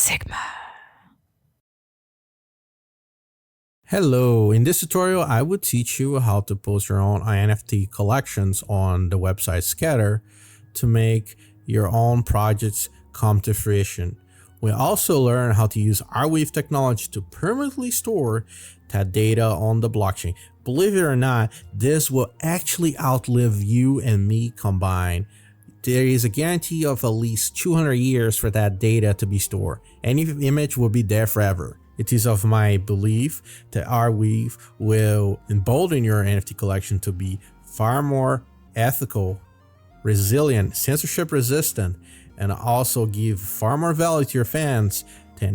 Sigma. Hello, in this tutorial I will teach you how to post your own NFT collections on the website Scatter to make your own projects come to fruition. We'll also learn how to use Arweave technology to permanently store that data on the blockchain. Believe it or not, this will actually outlive you and me combined. There is a guarantee of at least 200 years for that data to be stored. Any image will be there forever. It is of my belief that Arweave will embolden your NFT collection to be far more ethical, resilient, censorship resistant, and also give far more value to your fans than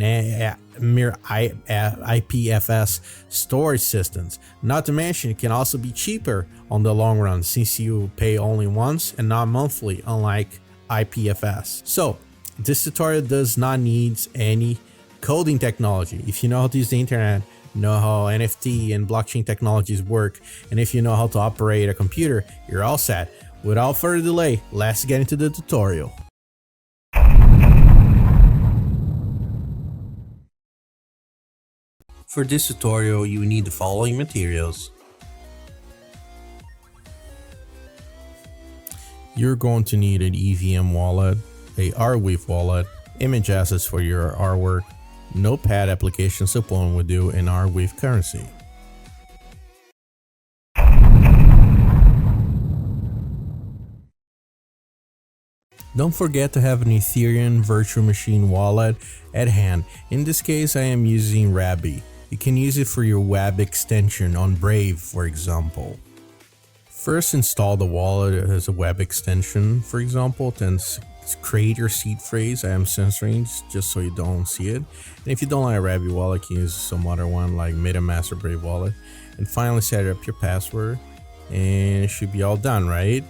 mere IPFS storage systems. Not to mention, it can also be cheaper on the long run since you pay only once and not monthly, unlike IPFS. So this tutorial does not need any coding technology. If you know how to use the internet, know how NFT and blockchain technologies work, and if you know how to operate a computer, you're all set. Without further delay, let's get into the tutorial. For this tutorial, you need the following materials. You're going to need an EVM wallet, a Arweave wallet, image assets for your artwork, Notepad application supplement with you in Arweave currency. Don't forget to have an Ethereum virtual machine wallet at hand. In this case, I am using Rabby. You can use it for your web extension on Brave, for example. First, install the wallet as a web extension, for example, then create your seed phrase. I am censoring just so you don't see it. And if you don't like a Rabby wallet, you can use some other one like MetaMask or Brave wallet. And finally set up your password and it should be all done, right?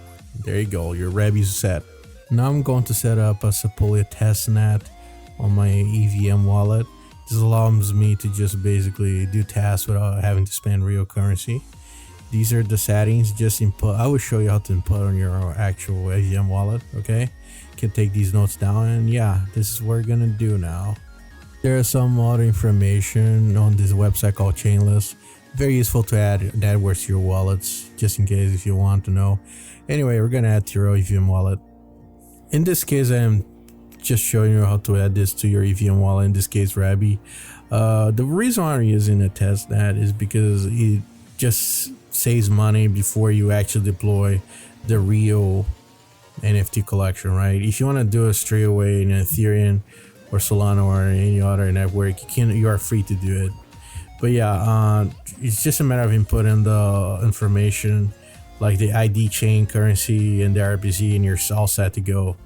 There you go, your Rabby's set. Now I'm going to set up a Sepolia testnet on my EVM wallet. This allows me to just basically do tasks without having to spend real currency. These are the settings, just input. I will show you how to input on your actual EVM wallet, okay? You can take these notes down and yeah, this is what we're gonna do now. There is some other information on this website called Chainless. Very useful to add networks to your wallets, just in case if you want to know. Anyway, we're gonna add to your EVM wallet. In this case, I am just showing you how to add this to your EVM wallet, in this case Rabby. The reason why I'm using a testnet is because it just saves money before you actually deploy the real NFT collection, right? If you want to do it straight away in Ethereum or Solana or any other network, you are free to do it. But yeah, it's just a matter of inputting the information like the ID chain, currency, and the RBC, and you're all set to go.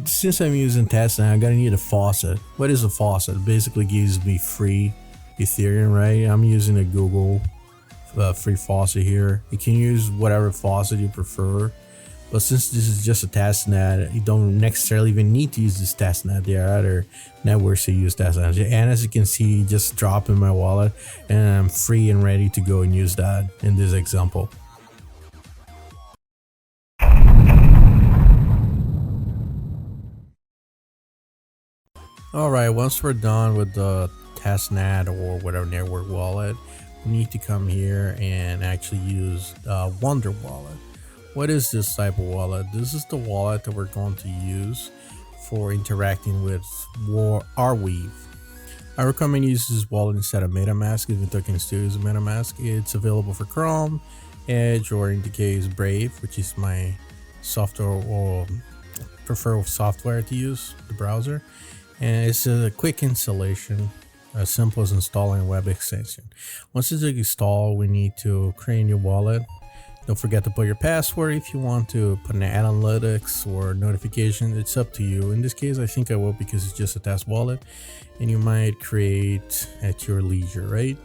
Since I'm using testnet, I'm gonna need a faucet. What is a faucet? It basically gives me free Ethereum, right? I'm using a Google free faucet here. You can use whatever faucet you prefer, but since this is just a testnet, you don't necessarily even need to use this testnet. There are other networks that use testnet, and as you can see, just drop in my wallet and I'm free and ready to go and use that in this example. Alright, once we're done with the testnet or whatever network wallet, we need to come here and actually use Wonder Wallet. What is this type of wallet? This is the wallet that we're going to use for interacting with Arweave. I recommend use this wallet instead of MetaMask, even though I can still use MetaMask. It's available for Chrome, Edge, or in the case Brave, which is my software or preferred software to use, the browser. And it's a quick installation, as simple as installing a web extension. Once it's installed, we need to create a new wallet. Don't forget to put your password. If you want to put an analytics or notification, it's up to you. In this case, I think I will because it's just a test wallet, and you might create at your leisure, right?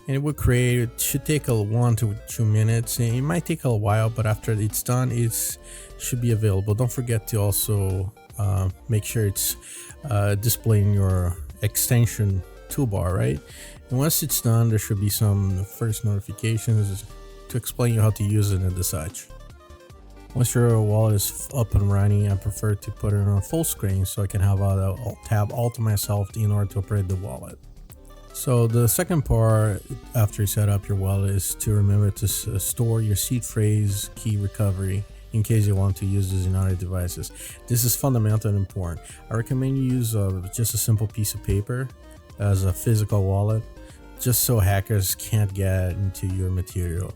And it will create, it should take 1 to 2 minutes, and it might take a while, but after it's done, it should be available. Don't forget to also make sure it's displaying your extension toolbar, right? And once it's done, there should be some first notifications to explain you how to use it and the such. Once your wallet is up and running, I prefer to put it on full screen so I can have a tab all to myself in order to operate the wallet. So the second part after you set up your wallet is to remember to store your seed phrase key recovery in case you want to use this in other devices. This is fundamental and important. I recommend you use just a simple piece of paper as a physical wallet, just so hackers can't get into your material.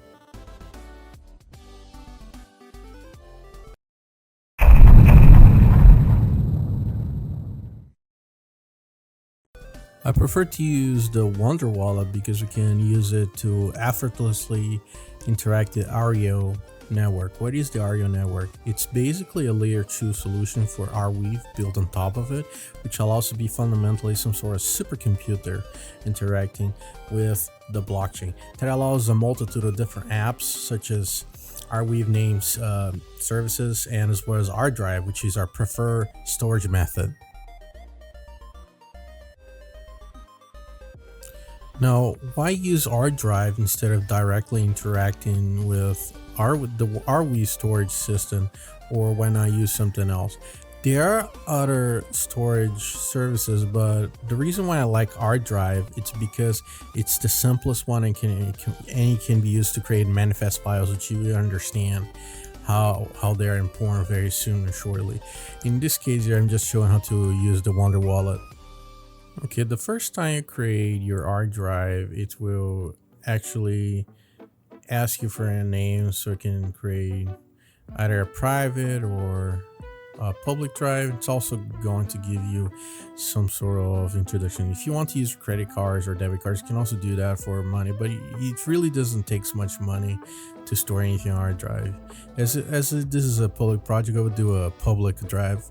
I prefer to use the Wonder Wallet because we can use it to effortlessly interact with Arweave network. What is the Arweave network? It's basically a layer 2 solution for Arweave built on top of it, which allows to be fundamentally some sort of supercomputer interacting with the blockchain. That allows a multitude of different apps such as Arweave names services, and as well as ArDrive, which is our preferred storage method. Now, why use ArDrive instead of directly interacting with the Arweave storage system, or why not use something else? There are other storage services, but the reason why I like ArDrive, it's because it's the simplest one and it can be used to create manifest files, which you will understand how they're important very soon and shortly. In this case here, I'm just showing how to use the Wonder Wallet. Okay, the first time you create your ArDrive, it will actually ask you for a name, so it can create either a private or a public drive. It's also going to give you some sort of introduction. If you want to use credit cards or debit cards, you can also do that for money, but it really doesn't take so much money to store anything on ArDrive. As this is a public project, I would do a public drive.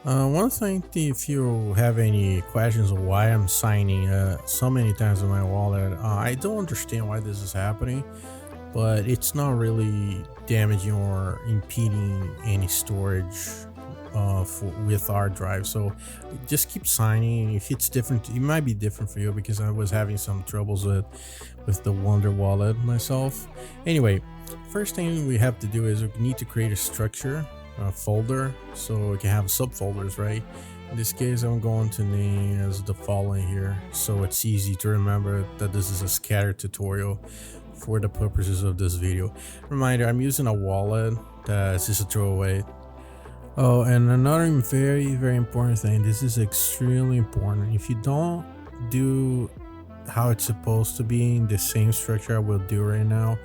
One thing, if you have any questions of why I'm signing so many times in my wallet, I don't understand why this is happening, but it's not really damaging or impeding any storage with ArDrive. So just keep signing. If it's different, it might be different for you, because I was having some troubles with the Wonder Wallet myself. Anyway, first thing we have to do is we need to create a structure, folder, so we can have subfolders, right? In this case, I'm going to name as the following here, so it's easy to remember that this is a scatter tutorial for the purposes of this video. Reminder, I'm using a wallet that's just a throwaway. Oh, and another very important thing, this is extremely important. If you don't do how it's supposed to be in the same structure I will do right now,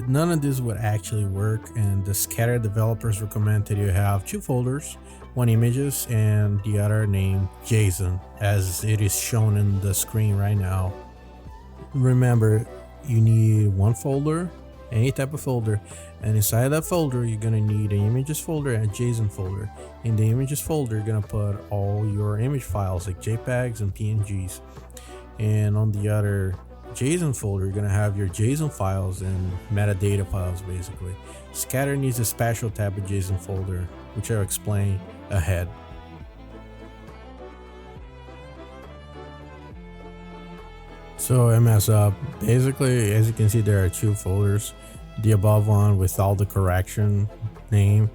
none of this would actually work, and the scatter developers recommend that you have two folders, one images and the other named JSON, as it is shown in the screen right now. Remember, you need one folder, any type of folder, and inside that folder you're gonna need an images folder and a JSON folder. In the images folder, you're gonna put all your image files like JPEGs and PNGs, and on the other JSON folder, you're gonna have your JSON files and metadata files. Basically, scatter needs a special type of JSON folder, which I'll explain ahead. So I mess up. Basically, as you can see, there are two folders. The above one with all the correction name,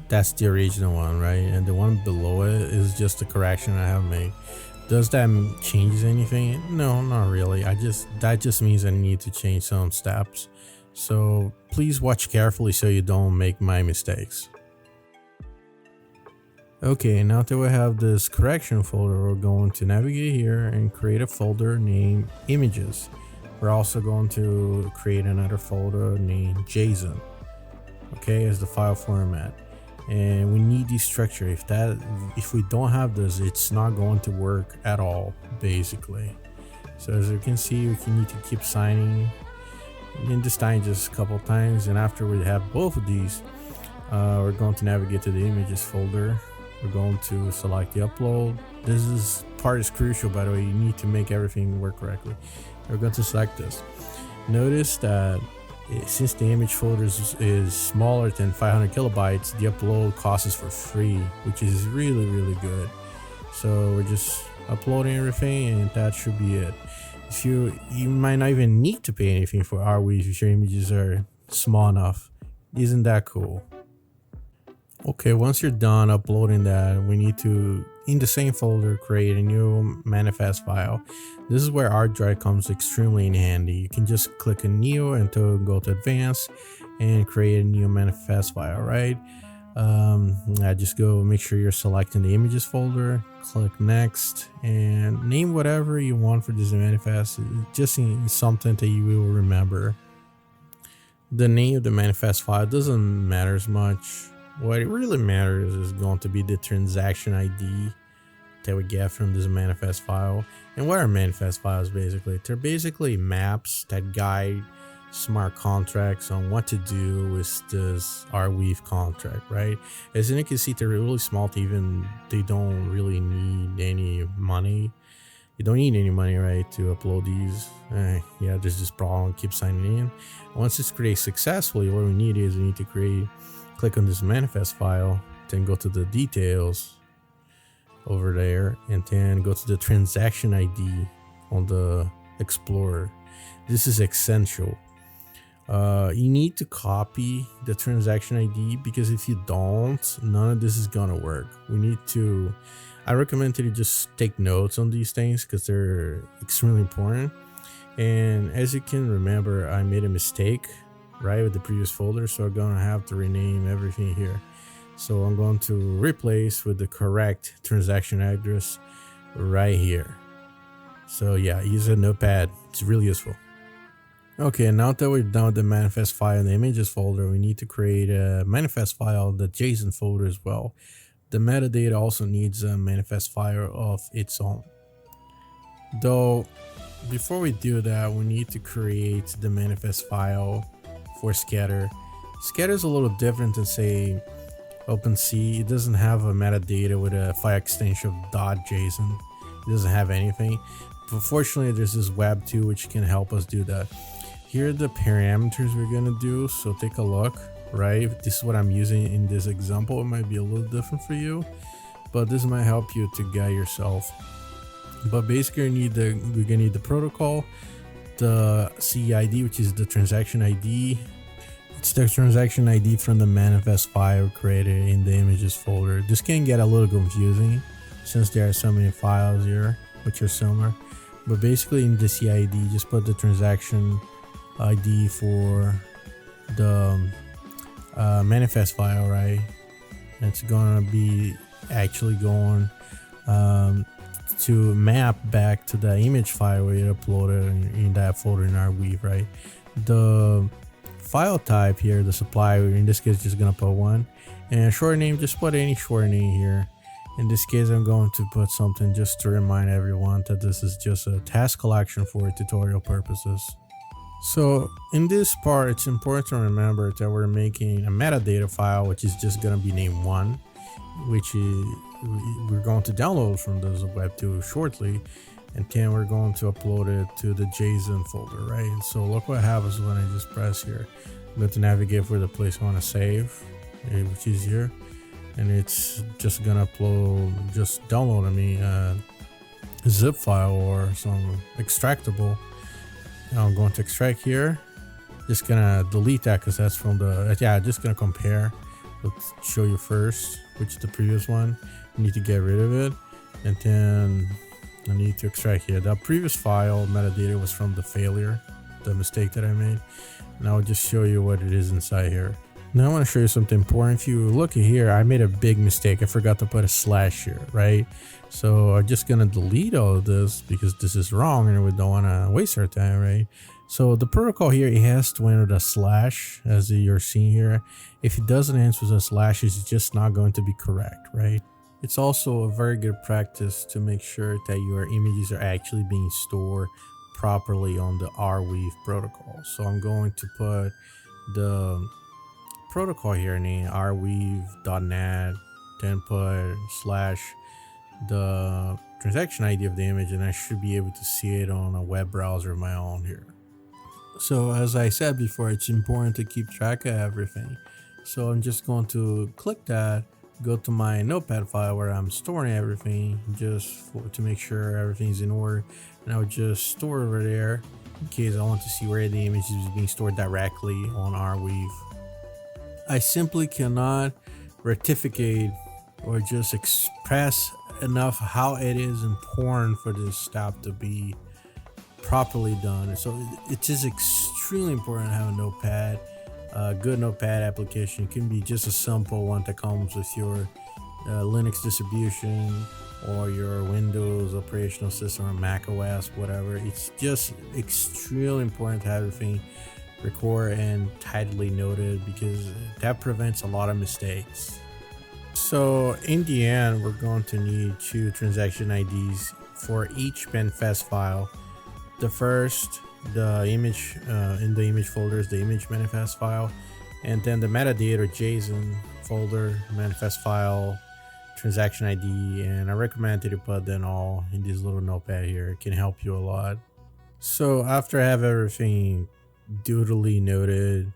that's the original one, right? And the one below it is just the correction I have made. Does that change anything? No, not really. That just means I need to change some steps. So please watch carefully so you don't make my mistakes. Okay, now that we have this correction folder, we're going to navigate here and create a folder named images. We're also going to create another folder named JSON, okay, as the file format. And we need the structure. If we don't have this, it's not going to work at all, basically. So as you can see, we need to keep signing in this time just a couple times, and after we have both of these, we're going to navigate to the images folder. We're going to select the upload. This part is crucial, by the way. You need to make everything work correctly. We're going to select this. Notice that since the image folder is smaller than 500 kilobytes, the upload cost is for free, which is really good. So we're just uploading everything, and that should be it. If you might not even need to pay anything for Arweave if your images are small enough. Isn't that cool? Okay, once you're done uploading that, we need to, in the same folder, create a new manifest file. This is where ArDrive comes extremely in handy. You can just click on new and go to advanced and create a new manifest file, right? Just go make sure you're selecting the images folder, click next, and name whatever you want for this manifest, just something that you will remember. The name of the manifest file doesn't matter as much. What it really matters is going to be the transaction ID that we get from this manifest file. And what are manifest files basically? They're basically maps that guide smart contracts on what to do with this Arweave contract, right? As you can see, they're really small. They don't really need any money. You don't need any money, right, to upload these. Yeah, there's this problem. Keep signing in. Once it's created successfully, what we need to click on this manifest file, then go to the details over there, and then go to the transaction ID on the Explorer. This is essential. You need to copy the transaction ID, because if you don't, none of this is gonna work. I recommend that you just take notes on these things because they're extremely important. And as you can remember, I made a mistake, right, with the previous folder, so I'm gonna have to rename everything here. So I'm going to replace with the correct transaction address right here. So yeah, use a notepad, it's really useful. Okay, now that we're done with the manifest file in the images folder, we need to create a manifest file, the JSON folder as well. The metadata also needs a manifest file of its own. Though, before we do that, we need to create the manifest file for Scatter. Scatter is a little different than, say, OpenSea. It doesn't have a metadata with a file extension of .json. It doesn't have anything. But fortunately, there's this Web2 which can help us do that. Here are the parameters we're gonna do, so take a look, right? This is what I'm using in this example. It might be a little different for you, but this might help you to guide yourself. But basically, we're gonna need the protocol, the CID, which is the transaction ID. It's the transaction ID from the manifest file created in the images folder. This can get a little confusing since there are so many files here which are similar. But basically, in the CID, just put the transaction ID for the manifest file, right? It's gonna be actually going to map back to the image file we uploaded in that folder in Arweave, right? The file type here, the supplier, in this case, just gonna put one, and short name, just put any short name here. In this case, I'm going to put something just to remind everyone that this is just a task collection for tutorial purposes. So in this part, it's important to remember that we're making a metadata file, which is just going to be named 1, which we're going to download from the Web2 shortly, and then we're going to upload it to the JSON folder, right? And so look what happens when I just press here. I'm going to navigate for the place I want to save, which is here, and it's just going to download a zip file or some extractable. Now I'm going to extract here. Just gonna delete that because that's from the just gonna compare. Let's show you first which is the previous one. You need to get rid of it, and then I need to extract here. That previous file metadata was from the failure, the mistake that I made. And I'll just show you what it is inside here. Now I want to show you something important. If you look at here, I made a big mistake. I forgot to put a slash here, right? So I'm just gonna delete all of this because this is wrong and we don't want to waste our time, right? So the protocol here, it has to end with a slash, as you're seeing here. If it doesn't end with a slash, it's just not going to be correct, right? It's also a very good practice to make sure that your images are actually being stored properly on the Arweave protocol. So I'm going to put the protocol here named arweave.net, then put slash the transaction ID of the image, and I should be able to see it on a web browser of my own here. So as I said before, it's important to keep track of everything. So I'm just going to click that, go to my notepad file where I'm storing everything, to make sure everything's in order, and I'll just store over there in case I want to see where the image is being stored directly on Arweave. I simply cannot rectificate or just express enough how it is important for this step to be properly done. So it is extremely important to have a notepad. A good notepad application. It can be just a simple one that comes with your Linux distribution or your Windows operational system or Mac OS, whatever. It's just extremely important to have everything recorded and tightly noted, because that prevents a lot of mistakes. So in the end, we're going to need 2 transaction IDs for each manifest file. The first, the image in the image folder, is the image manifest file, and then the metadata or JSON folder, manifest file, transaction ID, and I recommend that you put them all in this little notepad here. It can help you a lot. So after I have everything duly noted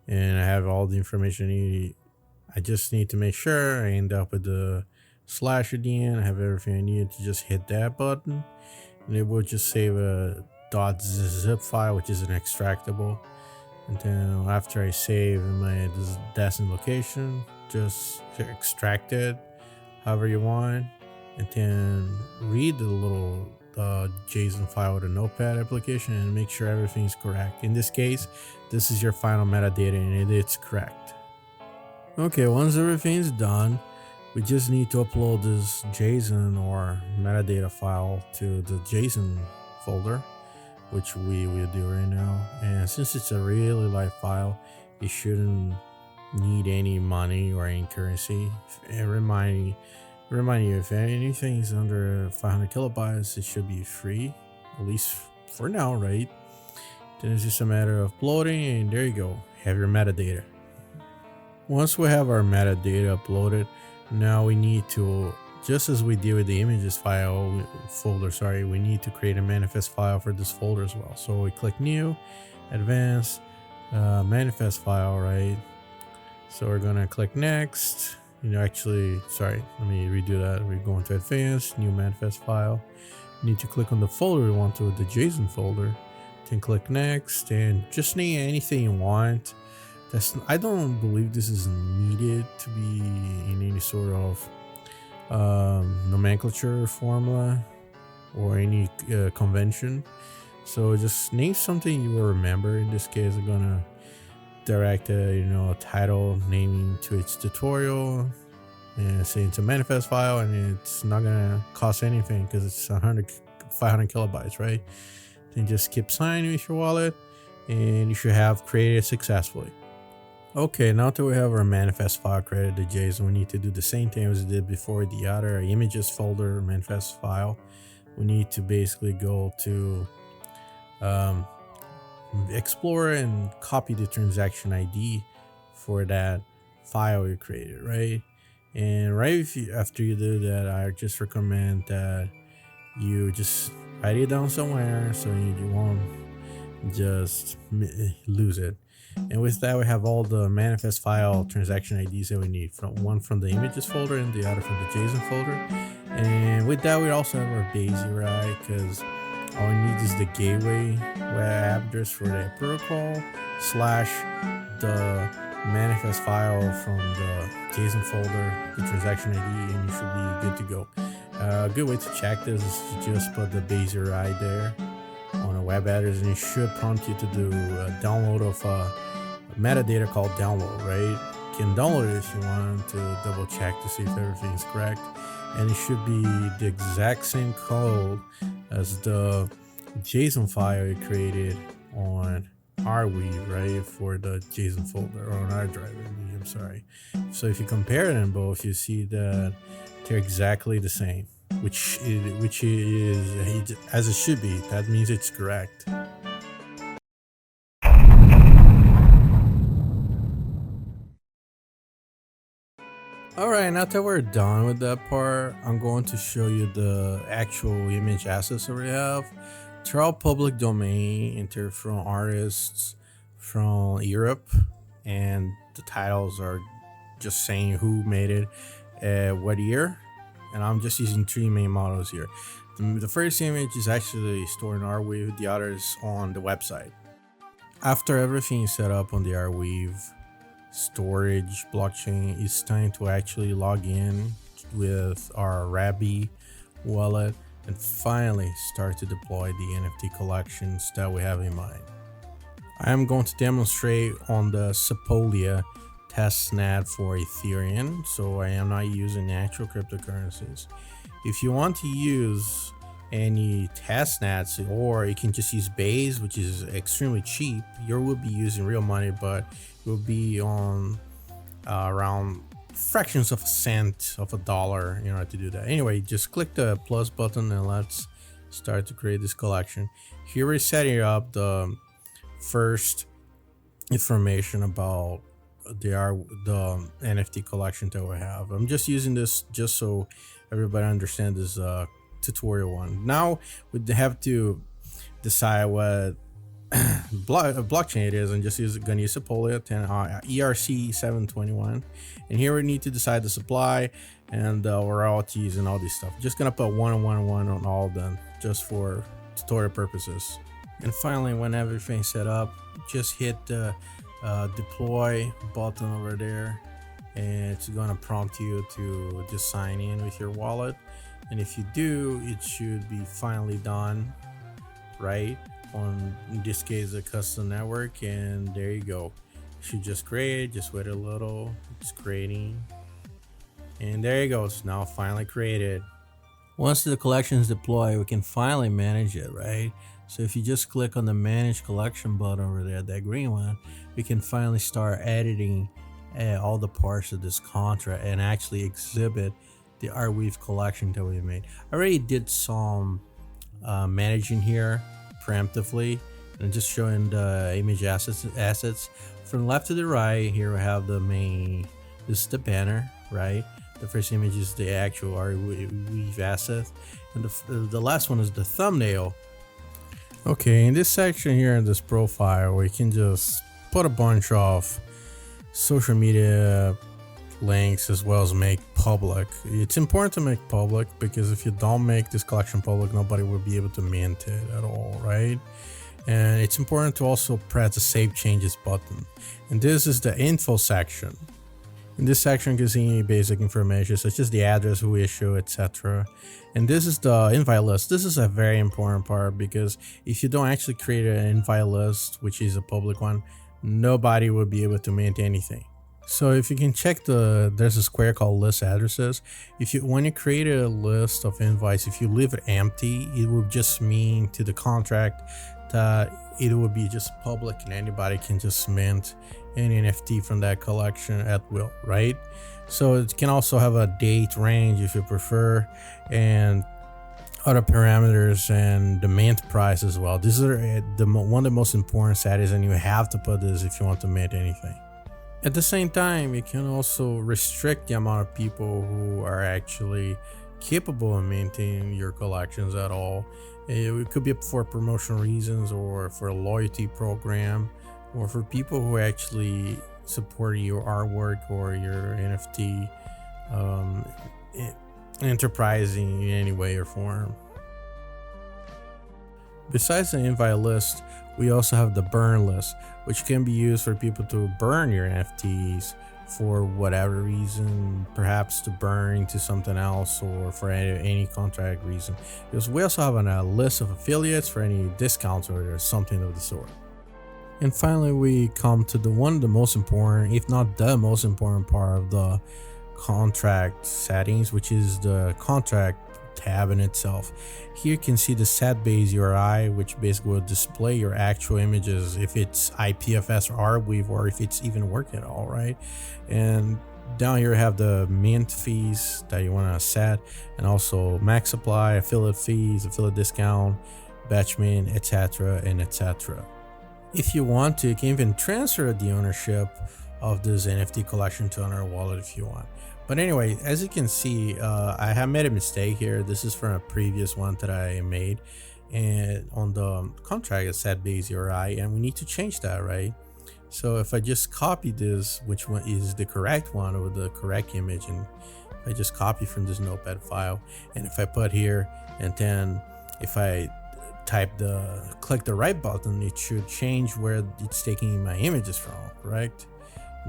and I have all the information needed, I just need to make sure I end up with the slash at the end. I have everything I need to just hit that button, and it will just save a .zip file, which is an extractable. And then after I save in my destination location, just extract it however you want, and then read the little JSON file with a notepad application and make sure everything is correct. In this case, this is your final metadata and it's correct. Okay, once everything is done, we just need to upload this JSON or metadata file to the JSON folder, which we will do right now. And since it's a really light file, it shouldn't need any money or any currency. And remind you, if anything is under 500 kilobytes, it should be free, at least for now, right? Then it's just a matter of uploading, and there you go, have your metadata. Once we have our metadata uploaded, now we need to, just as we did with the images folder, we need to create a manifest file for this folder as well. So we click new, advanced, manifest file, right? So we're gonna click next. Let me redo that. We're going to advanced, new manifest file. You need to click on the folder we want to, the JSON folder. Then click next, and just name anything you want. I don't believe this is needed to be in any sort of nomenclature formula or any convention. So just name something you will remember. In this case, I'm gonna direct a title naming to its tutorial and say it's a manifest file, and it's not gonna cost anything because it's 500 kilobytes, right? Then just keep signing with your wallet, and you should have created it successfully. Okay, now that we have our manifest file created to JSON, we need to do the same thing as we did before the other images folder manifest file. We need to basically go to Explorer and copy the transaction ID for that file you created, right? And after you do that, I just recommend that you just write it down somewhere so you won't just lose it. And with that, we have all the manifest file transaction IDs that we need, one from the images folder and the other from the JSON folder. And with that, we also have our base URI, because all we need is the gateway web address for the protocol / the manifest file from the JSON folder, the transaction ID, and you should be good to go. A good way to check this is to just put the base URI there on a web address, and it should prompt you to do a download of a metadata called download, right? You can download it if you want to double check to see if everything is correct, and it should be the exact same code as the JSON file you created on Arweave, right, for the JSON folder, or on ArDrive. I'm sorry. So if you compare them both, you see that they're exactly the same, which is as it should be. That means it's correct. Alright, now that we're done with that part, I'm going to show you the actual image assets that we have. They're all public domain, and they're from artists from Europe, and the titles are just saying who made it, what year, and I'm just using 3 main models here. The first image is actually stored in Arweave, the other is on the website. After everything is set up on the Arweave storage blockchain, it's time to actually log in with our Arweave wallet and finally start to deploy the NFT collections that we have in mind. I am going to demonstrate on the Sepolia testnet for Ethereum, so I am not using actual cryptocurrencies. If you want to use any testnets, or you can just use Base, which is extremely cheap, you will be using real money, but it will be on around fractions of a cent of a dollar in order to do that. Anyway, just click the plus button and let's start to create this collection. Here we're setting up the first information about the NFT collection that we have. I'm just using this just so everybody understands this tutorial one. Now we have to decide what blockchain it is, and just gonna use Sepolia 10 ERC 721, and here we need to decide the supply and royalties and all this stuff. Just gonna put 1 on all of them just for tutorial purposes. And finally, when everything's set up, just hit the deploy button over there, and it's gonna prompt you to just sign in with your wallet. And if you do, it should be finally done, right? On, in this case, a custom network, and there you go. You should just create, just wait a little, it's creating. And there you go, it's now finally created. Once the collection is deployed, we can finally manage it, right? So if you just click on the manage collection button over there, that green one, we can finally start editing all the parts of this contract and actually exhibit the Arweave collection that we made. I already did some managing here preemptively and just showing the image assets from left to the right. Here we have the main, this is the banner, right? The first image is the actual Arweave asset, and the last one is the thumbnail. Okay, in this section here in this profile, we can just put a bunch of social media links as well as make public. It's important to make public because if you don't make this collection public, nobody will be able to mint it at all, right? And it's important to also press the save changes button. And this is the info section. In this section, you can see any basic information such as the address, who issue, etc. And this is the invite list. This is a very important part because if you don't actually create an invite list, which is a public one, nobody will be able to mint anything. So if you can check there's a square called list addresses. When you create a list of invites, if you leave it empty, it will just mean to the contract that it will be just public and anybody can just mint an NFT from that collection at will, right? So it can also have a date range if you prefer, and other parameters, and the mint price as well. These are one of the most important settings, and you have to put this if you want to mint anything. At the same time, you can also restrict the amount of people who are actually capable of maintaining your collections at all. It could be for promotional reasons, or for a loyalty program, or for people who actually support your artwork or your NFT enterprising in any way or form. Besides the invite list, we also have the burn list, which can be used for people to burn your NFTs for whatever reason, perhaps to burn to something else or for any contract reason. Because we also have a list of affiliates for any discounts or something of the sort. And finally, we come to one of the most important, if not the most important part of the contract settings, which is the contract tab in itself. Here you can see the set base URI, which basically will display your actual images, if it's IPFS or Arweave, or if it's even working at all, right? And down here you have the mint fees that you want to set, and also max supply, affiliate fees, affiliate discount, batch mint, etc. and etc. If you want to, you can even transfer the ownership of this NFT collection to another wallet if you want. But anyway, as you can see, I have made a mistake here. This is from a previous one that I made, and on the contract it said base URI, and we need to change that, right? So if I just copy this, which one is the correct one with the correct image, and I just copy from this notepad file, and if I put here, and then if I click the right button, it should change where it's taking my images from, correct?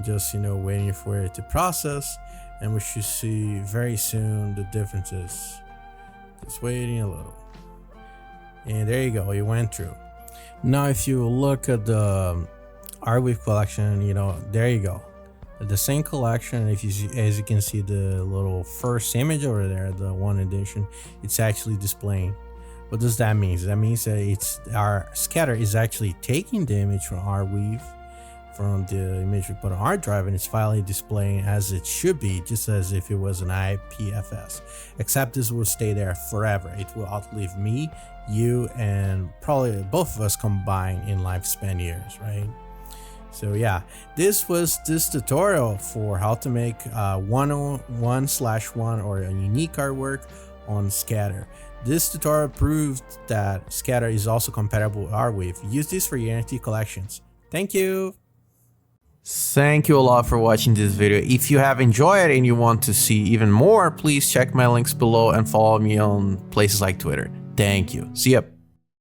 just, you know, waiting for it to process, and we should see very soon the differences. Just waiting a little. And there you go, it went through. Now if you look at the Arweave collection, you know, there you go. The same collection, if you see, as you can see, the little first image over there, the 1 edition, it's actually displaying. What does that mean? That means that it's our scatter is actually taking the image from Arweave, from the image we put on ArDrive, and it's finally displaying as it should be, just as if it was an IPFS. Except this will stay there forever. It will outlive me, you, and probably both of us combined in lifespan years, right? So yeah, this was this tutorial for how to make 101/1 or a unique artwork on Scatter. This tutorial proved that Scatter is also compatible with Arweave. Use this for your NFT collections. Thank you! Thank you a lot for watching this video. If you have enjoyed and you want to see even more, please check my links below and follow me on places like Twitter. Thank you. See ya!